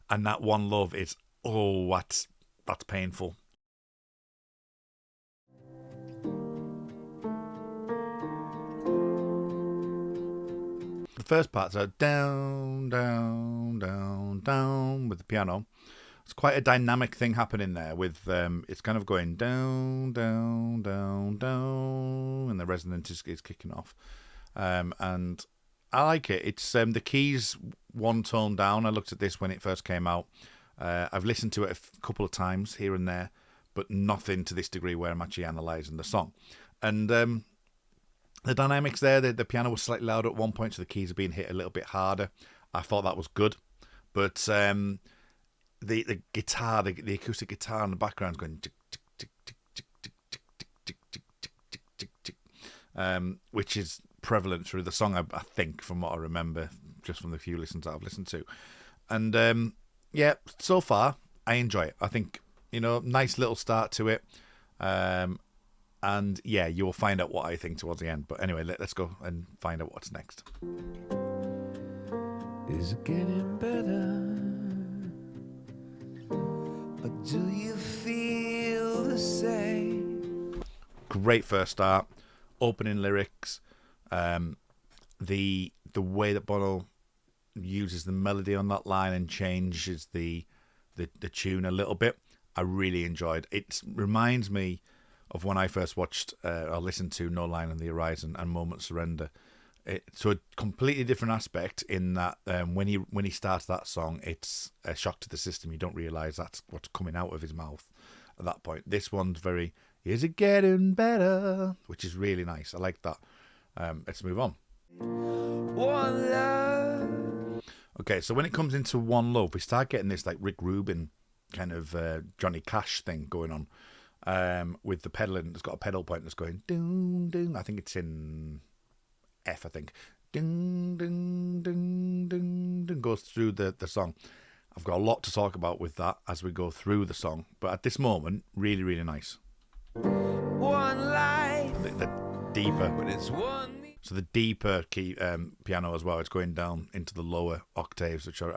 And that one love is, oh, that's painful. The first parts are down, down, down, down with the piano. It's quite a dynamic thing happening there with it's kind of going down, down, down, down, and the resonance is kicking off. And I like it. It's the keys one tone down. I looked at this when it first came out. I've listened to it a couple of times here and there, but nothing to this degree where I'm actually analysing the song. And the dynamics there, the piano was slightly louder at one point, so the keys are being hit a little bit harder. I thought that was good. But the guitar, the acoustic guitar in the background is going tick, tick, tick, tick, tick, tick, tick, tick, tick, tick, tick, tick, tick, tick, which is prevalent through the song, I think, from what I remember, just from the few listens that I've listened to. And yeah, so far, I enjoy it. I think, nice little start to it. And yeah, you will find out what I think towards the end. But anyway, let's go and find out what's next. Is it getting better? Or do you feel the same? Great first start. Opening lyrics. The way that Bono uses the melody on that line and changes the tune a little bit, I really enjoyed. It reminds me of when I first watched or listened to No Line on the Horizon and Moment Surrender. So a completely different aspect in that when he starts that song, it's a shock to the system. You don't realise that's what's coming out of his mouth at that point. This one's very, is it getting better? Which is really nice. I like that. Let's move on. One love. Okay, so when it comes into One Love, we start getting this like Rick Rubin kind of Johnny Cash thing going on with the pedaling. It's got a pedal point that's going doom, doom. I think it's in F, I think. Ding, ding, ding, ding, ding, goes through the song. I've got a lot to talk about with that as we go through the song, but at this moment, really, really nice. One life. The deeper, When it's one. so the deeper key piano as well. It's going down into the lower octaves, which I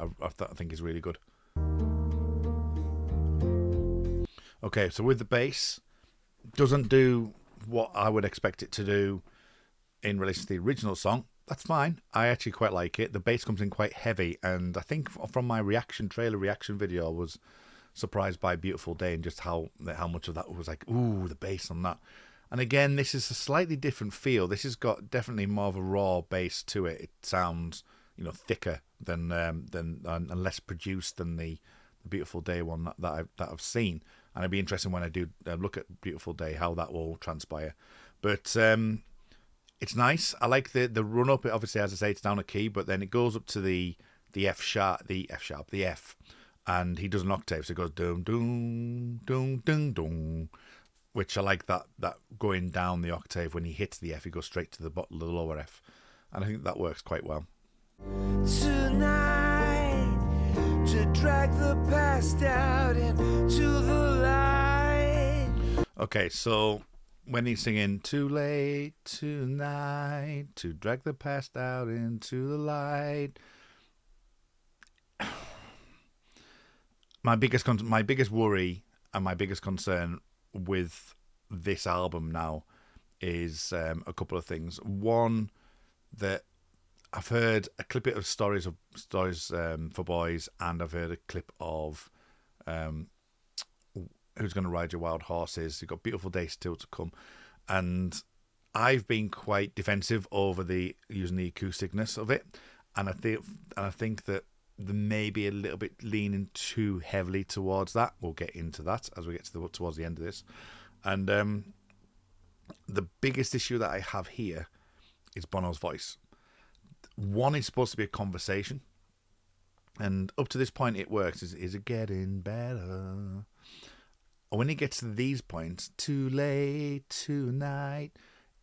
think is really good. Okay, so with the bass, doesn't do what I would expect it to do in relation to the original song. That's fine. I actually quite like it. The bass comes in quite heavy, and I think from my trailer reaction video, I was surprised by Beautiful Day and just how much of that was like, ooh, the bass on that. And again, this is a slightly different feel. This has got definitely more of a raw bass to it. It sounds, thicker than and less produced than the Beautiful Day one that I've seen. And it'd be interesting when I do look at Beautiful Day how that will transpire. But it's nice. I like the run up. Obviously, as I say, it's down a key, but then it goes up to the F sharp, the F, and he does an octave, so it goes doom, doom, doom, doom, doom. Which I like that going down the octave when he hits the F, he goes straight to the lower F, and I think that works quite well. Tonight, to drag the past out into the light. Okay, so when he's singing "Too late tonight to drag the past out into the light," my biggest worry and my biggest concern with this album now is a couple of things. One, that I've heard a clip of stories for boys, and I've heard a clip of Who's Gonna Ride Your Wild Horses. You've got Beautiful Day Still to Come, and I've been quite defensive over using the acousticness of it, and I think that there may be a little bit leaning too heavily towards that. We'll get into that as we get towards the end of this. And the biggest issue that I have here is Bono's voice. One is supposed to be a conversation, and up to this point it works. Is it getting better? And when it gets to these points, too late tonight,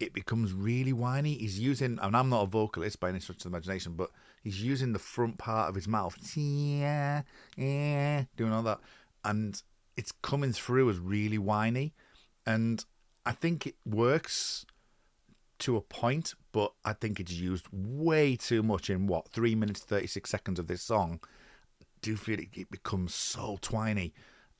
it becomes really whiny. He's using, and I'm not a vocalist by any stretch of the imagination, but he's using the front part of his mouth, yeah, doing all that, and it's coming through as really whiny. And I think it works to a point, but I think it's used way too much in 3 minutes 36 seconds of this song. do feel it becomes so twiny,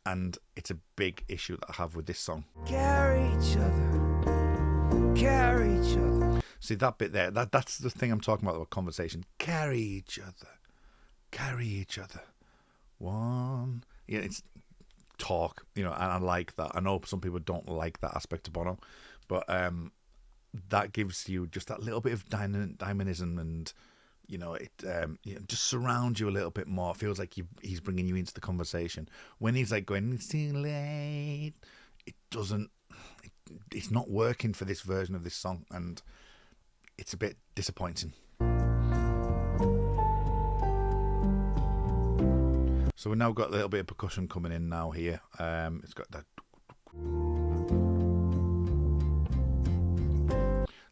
and it's a big issue that I have with this song. Carry each other. Carry each other. See that bit there? That's the thing I'm talking about conversation. Carry each other. Carry each other. One. Yeah, it's talk, and I like that. I know some people don't like that aspect of Bono, but that gives you just that little bit of dynamism, and it just surrounds you a little bit more. It feels like he's bringing you into the conversation. When he's like going, it's too late, it's not working for this version of this song, and it's a bit disappointing. So we've now got a little bit of percussion coming in now here. It's got that.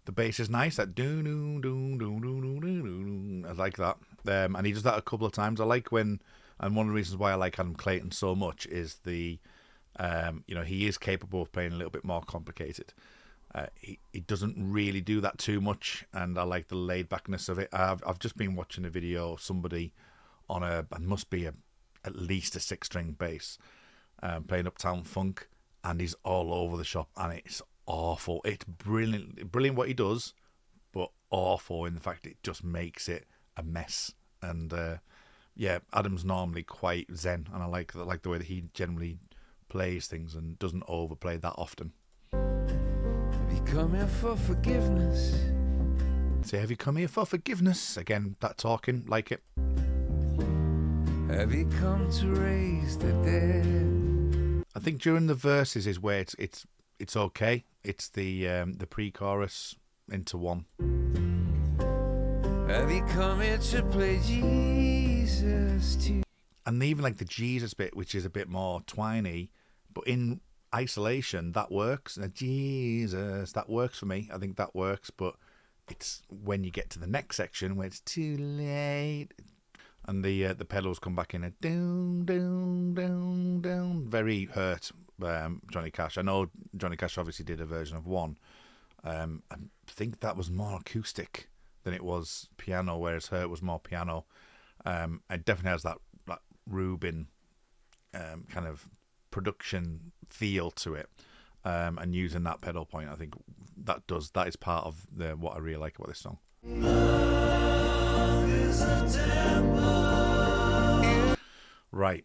The bass is nice. That do do do do do do do. I like that. And he does that a couple of times. I like when, and one of the reasons why I like Adam Clayton so much is the, he is capable of playing a little bit more complicated. He doesn't really do that too much, and I like the laid backness of it. I've just been watching a video of somebody on it must be at least a 6-string bass, playing Uptown Funk, and he's all over the shop, and it's awful. It's brilliant what he does, but awful in the fact it just makes it a mess. And Adam's normally quite zen, and I like the way that he generally plays things and doesn't overplay that often. Have you come here for forgiveness? Say, have you come here for forgiveness? Again, that talking, like it. Have you come to raise the dead? I think during the verses is where it's okay. It's the pre-chorus into one. Have you come here to play Jesus too? And even like the Jesus bit, which is a bit more twiny, but in isolation that works. And Jesus, that works for me. I think that works, but it's when you get to the next section where it's too late. And the pedals come back in a down, down, down, down. Very Hurt, Johnny Cash. I know Johnny Cash obviously did a version of one. I think that was more acoustic than it was piano, whereas Hurt was more piano. It definitely has that Rubin kind of production feel to it. And using that pedal point, I think that is part of what I really like about this song. Right.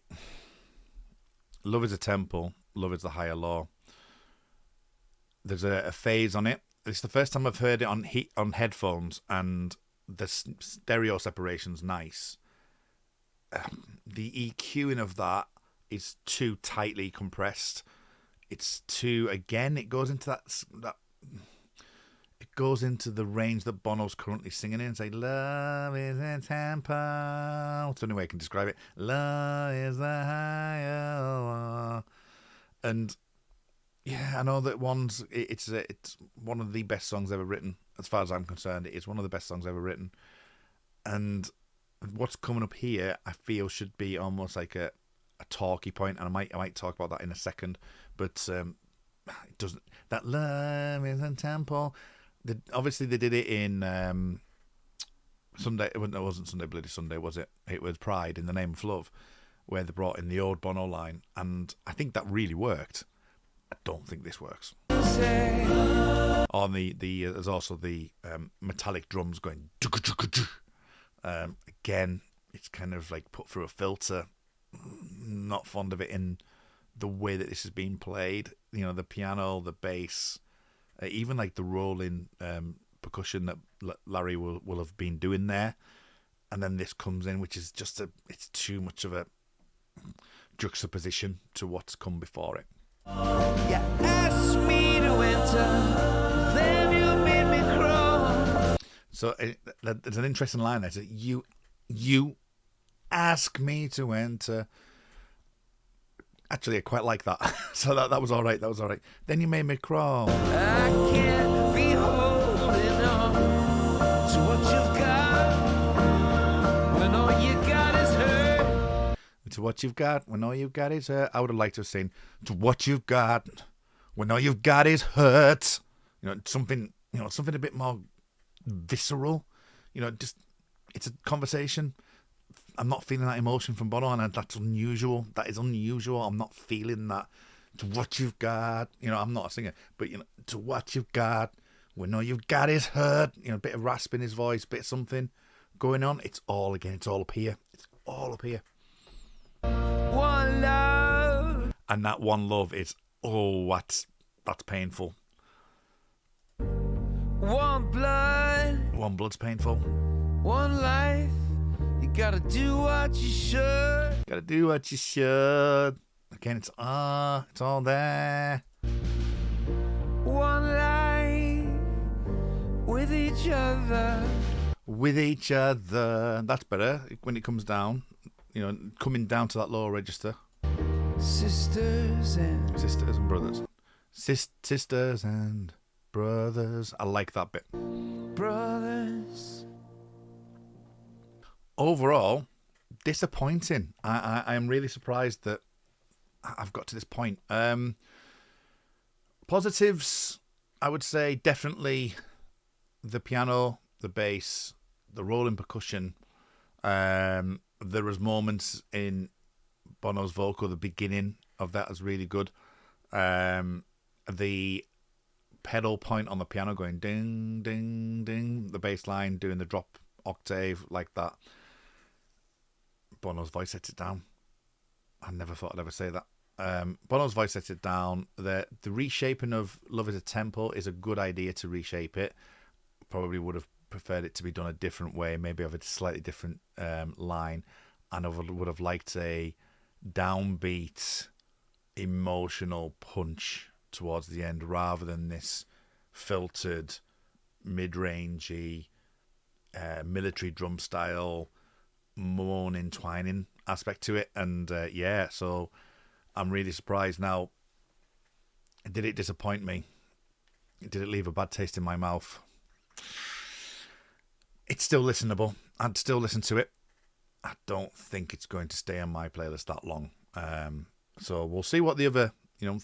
Love is a temple. Love is the higher law. There's a phase on it. It's the first time I've heard it on headphones, and the stereo separation's nice. The EQing of that is too tightly compressed. It's too, again, it goes into that it goes into the range that Bono's currently singing in. It's like, love is a temple. That's the only way I can describe it. Love is the higher law. And yeah, I know that it's one of the best songs ever written. As far as I'm concerned, it is one of the best songs ever written. And what's coming up here, I feel, should be almost like a talky point, and I might talk about that in a second. But it doesn't. That love is a temple. Obviously, they did it in Sunday. It wasn't Sunday Bloody Sunday, was it? It was Pride in the Name of Love, where they brought in the old Bono line, and I think that really worked. I don't think this works. On there's also the metallic drums going. Again, it's kind of like put through a filter. Not fond of it in the way that this is being played. The piano, the bass, even like the rolling percussion that Larry will have been doing there, and then this comes in, which is just it's too much of a juxtaposition to what's come before it. You asked me to enter, then you made me crawl. So there's an interesting line there. So you ask me to enter. Actually, I quite like that. So that was all right. That was all right. Then you made me crawl. I can't be holding on to what you've got when all you got is hurt. To what you've got when all you've got is hurt. I would have liked to have seen to what you've got when all you've got is hurt. Something a bit more visceral. Just it's a conversation. I'm not feeling that emotion from Bono, and that's unusual. That is unusual. I'm not feeling that. To what you've got, I'm not a singer, but to what you've got, when all you've got is hurt, a bit of rasp in his voice, bit of something going on. It's all up here. It's all up here. One love. And that one love is, that's painful. One blood. One blood's painful. One life. You gotta do what you should. Gotta do what you should. Again, it's all there. One life with each other. With each other. That's better when it comes down. Coming down to that lower register. Sisters and brothers. Sisters and brothers. I like that bit. brothers. Overall, disappointing. I am really surprised that I've got to this point. Positives, I would say definitely the piano, the bass, the rolling percussion. There was moments in Bono's vocal, the beginning of that was really good. The pedal point on the piano going ding, ding, ding. The bass line doing the drop octave like that. Bono's voice sets it down. I never thought I'd ever say that. Bono's voice sets it down. The reshaping of Love is a Tempo is a good idea to reshape it. Probably would have preferred it to be done a different way, maybe of a slightly different line. And I would have liked a downbeat, emotional punch towards the end rather than this filtered, mid-rangey, military drum style, moaning, twining aspect to it. And so I'm really surprised. Now, did it disappoint me? Did it leave a bad taste in my mouth? It's still listenable. I'd still listen to it. I don't think it's going to stay on my playlist that long. So we'll see what the other,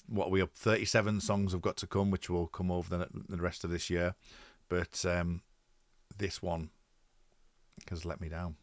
what we have 37 songs have got to come, which will come over the rest of this year. But this one has let me down.